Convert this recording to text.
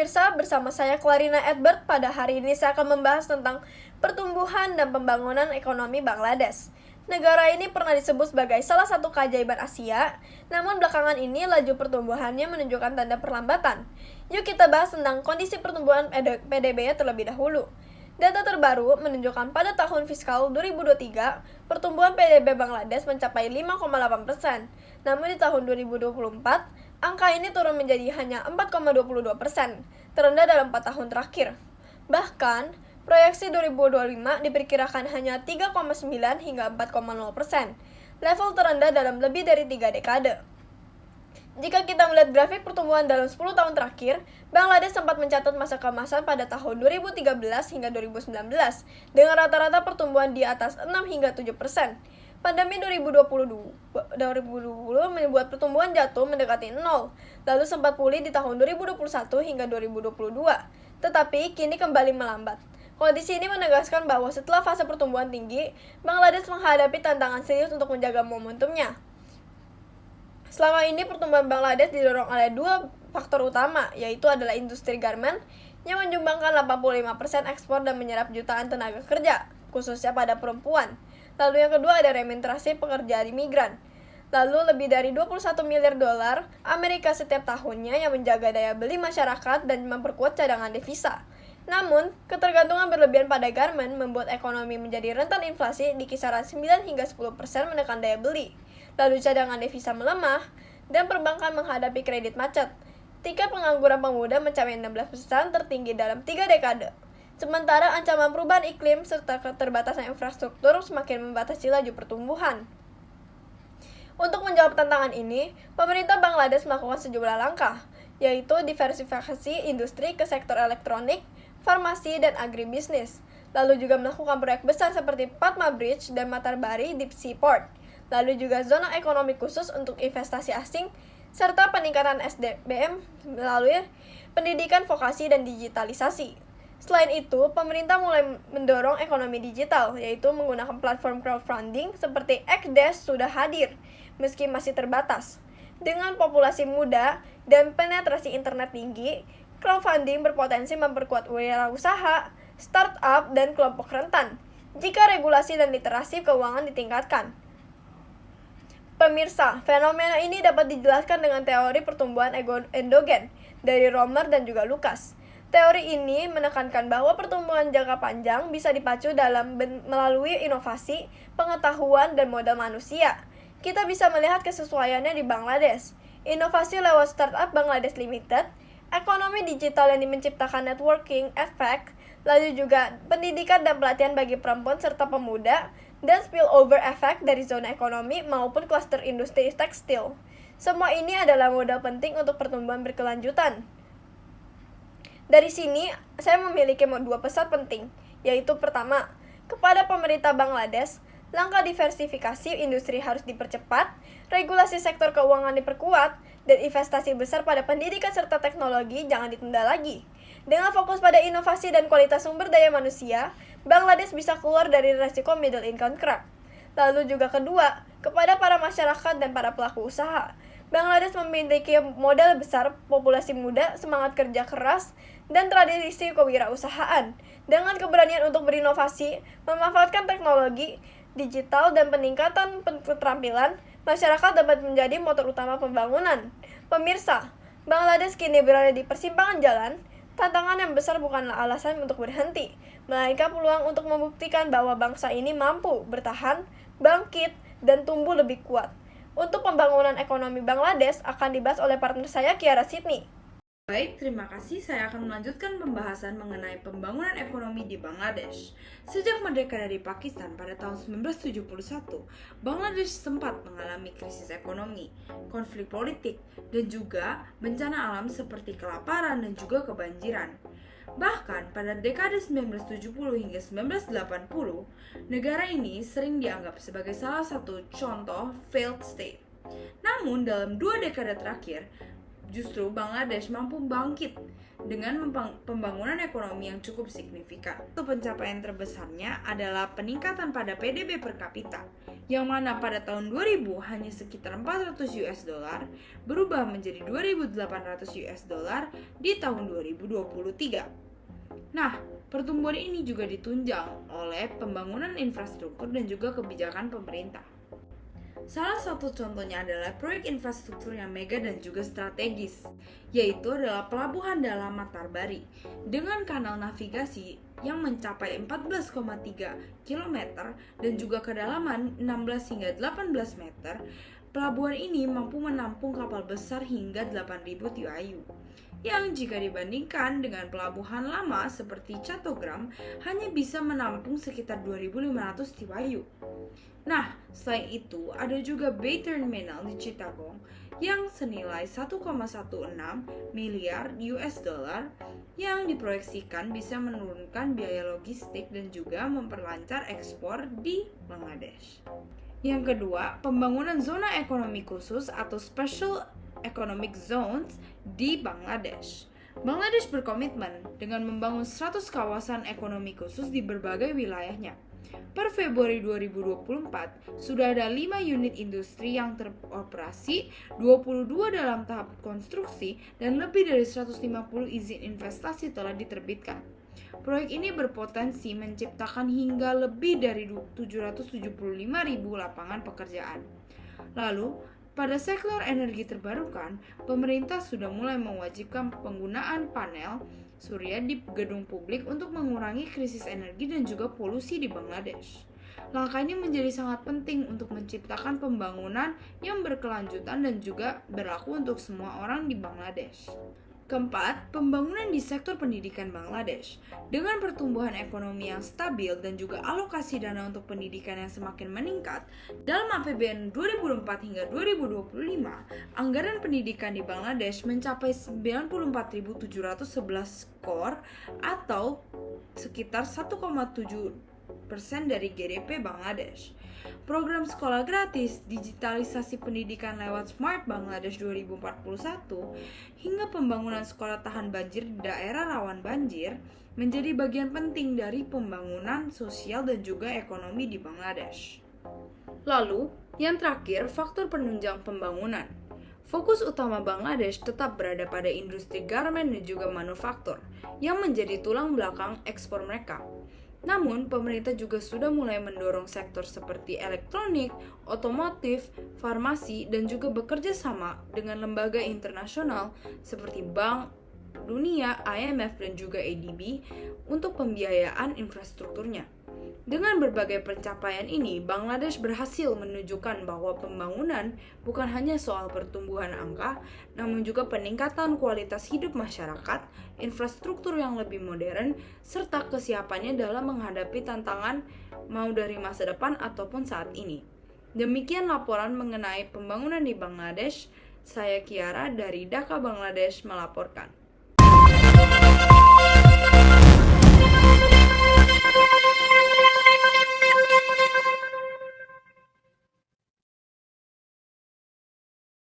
pemirsa, bersama saya Clarina Edward. Pada hari ini saya akan membahas tentang pertumbuhan dan pembangunan ekonomi Bangladesh. Negara ini pernah disebut sebagai salah satu keajaiban Asia, namun belakangan ini laju pertumbuhannya menunjukkan tanda perlambatan. Yuk kita bahas tentang kondisi pertumbuhan PDB-nya terlebih dahulu. Data terbaru menunjukkan pada tahun fiskal 2023, pertumbuhan PDB Bangladesh mencapai 5,8%. Namun di tahun 2024, angka ini turun menjadi hanya 4,22%, terendah dalam 4 tahun terakhir. Bahkan, proyeksi 2025 diperkirakan hanya 3,9 hingga 4,0%, level terendah dalam lebih dari 3 dekade. Jika kita melihat grafik pertumbuhan dalam 10 tahun terakhir, Bangladesh sempat mencatat masa keemasan pada tahun 2013 hingga 2019, dengan rata-rata pertumbuhan di atas 6 hingga 7%. Pandemi 2020 membuat pertumbuhan jatuh mendekati 0, lalu sempat pulih di tahun 2021 hingga 2022, tetapi kini kembali melambat. Kondisi ini menegaskan bahwa setelah fase pertumbuhan tinggi, Bangladesh menghadapi tantangan serius untuk menjaga momentumnya. Selama ini pertumbuhan Bangladesh didorong oleh dua faktor utama, yaitu adalah industri garment yang menyumbangkan 85% ekspor dan menyerap jutaan tenaga kerja, khususnya pada perempuan. Lalu yang kedua ada repatriasi pekerja migran. Lalu lebih dari 21 miliar dolar Amerika setiap tahunnya yang menjaga daya beli masyarakat dan memperkuat cadangan devisa. Namun, ketergantungan berlebihan pada garment membuat ekonomi menjadi rentan inflasi di kisaran 9 hingga 10% menekan daya beli. Lalu cadangan devisa melemah, dan perbankan menghadapi kredit macet. Tingkat pengangguran pemuda mencapai 16% tertinggi dalam 3 dekade. Sementara ancaman perubahan iklim serta keterbatasan infrastruktur semakin membatasi laju pertumbuhan. Untuk menjawab tantangan ini, pemerintah Bangladesh melakukan sejumlah langkah, yaitu diversifikasi industri ke sektor elektronik, farmasi, dan agribisnis. Lalu juga melakukan proyek besar seperti Padma Bridge dan Matarbari Deep Sea Port. Lalu juga zona ekonomi khusus untuk investasi asing, serta peningkatan SDM melalui pendidikan vokasi dan digitalisasi. Selain itu, pemerintah mulai mendorong ekonomi digital, yaitu menggunakan platform crowdfunding seperti Xdesk sudah hadir, meski masih terbatas. Dengan populasi muda dan penetrasi internet tinggi, crowdfunding berpotensi memperkuat wirausaha, startup, dan kelompok rentan, jika regulasi dan literasi keuangan ditingkatkan. Pemirsa, fenomena ini dapat dijelaskan dengan teori pertumbuhan endogen dari Romer dan juga Lucas. Teori ini menekankan bahwa pertumbuhan jangka panjang bisa dipacu melalui inovasi, pengetahuan, dan modal manusia. Kita bisa melihat kesesuaiannya di Bangladesh. Inovasi lewat startup Bangladesh Limited, ekonomi digital yang menciptakan networking effect, lalu juga pendidikan dan pelatihan bagi perempuan serta pemuda, dan spillover effect dari zona ekonomi maupun klaster industri tekstil. Semua ini adalah modal penting untuk pertumbuhan berkelanjutan. Dari sini, saya memiliki dua pesan penting, yaitu pertama, kepada pemerintah Bangladesh, langkah diversifikasi industri harus dipercepat, regulasi sektor keuangan diperkuat, dan investasi besar pada pendidikan serta teknologi jangan ditunda lagi. Dengan fokus pada inovasi dan kualitas sumber daya manusia, Bangladesh bisa keluar dari resiko middle income trap. Lalu juga kedua, kepada para masyarakat dan para pelaku usaha. Bangladesh memiliki modal besar, populasi muda, semangat kerja keras, dan tradisi kewirausahaan. Dengan keberanian untuk berinovasi, memanfaatkan teknologi, digital, dan peningkatan keterampilan, masyarakat dapat menjadi motor utama pembangunan. Pemirsa, Bangladesh kini berada di persimpangan jalan. Tantangan yang besar bukanlah alasan untuk berhenti, melainkan peluang untuk membuktikan bahwa bangsa ini mampu bertahan, bangkit, dan tumbuh lebih kuat. Untuk pembangunan ekonomi Bangladesh akan dibahas oleh partner saya, Kiara Sydney. Baik, terima kasih. Saya akan melanjutkan pembahasan mengenai pembangunan ekonomi di Bangladesh. Sejak merdeka dari Pakistan pada tahun 1971, Bangladesh sempat mengalami krisis ekonomi, konflik politik, dan juga bencana alam seperti kelaparan dan juga kebanjiran. Bahkan pada dekade 1970 hingga 1980, negara ini sering dianggap sebagai salah satu contoh failed state. Namun dalam 2 dekade terakhir, justru Bangladesh mampu bangkit dengan pembangunan ekonomi yang cukup signifikan. Untuk pencapaian terbesarnya adalah peningkatan pada PDB per kapita, yang mana pada tahun 2000 hanya sekitar 400 US dollar berubah menjadi 2.800 US dollar di tahun 2023. Nah, pertumbuhan ini juga ditunjang oleh pembangunan infrastruktur dan juga kebijakan pemerintah. Salah satu contohnya adalah proyek infrastruktur yang mega dan juga strategis, yaitu adalah Pelabuhan Dalam Matarbari dengan kanal navigasi yang mencapai 14,3 km dan juga kedalaman 16 hingga 18 meter. Pelabuhan ini mampu menampung kapal besar hingga 8.000 TEU, yang jika dibandingkan dengan pelabuhan lama seperti Catogram hanya bisa menampung sekitar 2.500 TEU. Nah, selain itu ada juga Bay Terminal di Chittagong yang senilai 1,16 miliar US dollar yang diproyeksikan bisa menurunkan biaya logistik dan juga memperlancar ekspor di Bangladesh. Yang kedua, pembangunan zona ekonomi khusus atau Special Economic Zones di Bangladesh. Bangladesh berkomitmen dengan membangun 100 kawasan ekonomi khusus di berbagai wilayahnya. Per Februari 2024, sudah ada 5 unit industri yang teroperasi, 22 dalam tahap konstruksi, dan lebih dari 150 izin investasi telah diterbitkan. Proyek ini berpotensi menciptakan hingga lebih dari 775.000 lapangan pekerjaan. Lalu, pada sektor energi terbarukan, pemerintah sudah mulai mewajibkan penggunaan panel surya di gedung publik untuk mengurangi krisis energi dan juga polusi di Bangladesh. Langkah ini menjadi sangat penting untuk menciptakan pembangunan yang berkelanjutan dan juga berlaku untuk semua orang di Bangladesh. Keempat, pembangunan di sektor pendidikan Bangladesh. Dengan pertumbuhan ekonomi yang stabil dan juga alokasi dana untuk pendidikan yang semakin meningkat, dalam APBN 2024 hingga 2025, anggaran pendidikan di Bangladesh mencapai 94.711 crore atau sekitar 1,7% dari GDP Bangladesh. Program sekolah gratis, digitalisasi pendidikan lewat Smart Bangladesh 2041, hingga pembangunan sekolah tahan banjir di daerah rawan banjir menjadi bagian penting dari pembangunan sosial dan juga ekonomi di Bangladesh. Lalu, yang terakhir, faktor penunjang pembangunan. Fokus utama Bangladesh tetap berada pada industri garmen dan juga manufaktur, yang menjadi tulang belakang ekspor mereka. Namun, pemerintah juga sudah mulai mendorong sektor seperti elektronik, otomotif, farmasi, dan juga bekerja sama dengan lembaga internasional seperti Bank Dunia, IMF, dan juga ADB untuk pembiayaan infrastrukturnya. Dengan berbagai pencapaian ini, Bangladesh berhasil menunjukkan bahwa pembangunan bukan hanya soal pertumbuhan angka, namun juga peningkatan kualitas hidup masyarakat, infrastruktur yang lebih modern, serta kesiapannya dalam menghadapi tantangan mau dari masa depan ataupun saat ini. Demikian laporan mengenai pembangunan di Bangladesh. Saya Kiara dari Dhaka, Bangladesh melaporkan.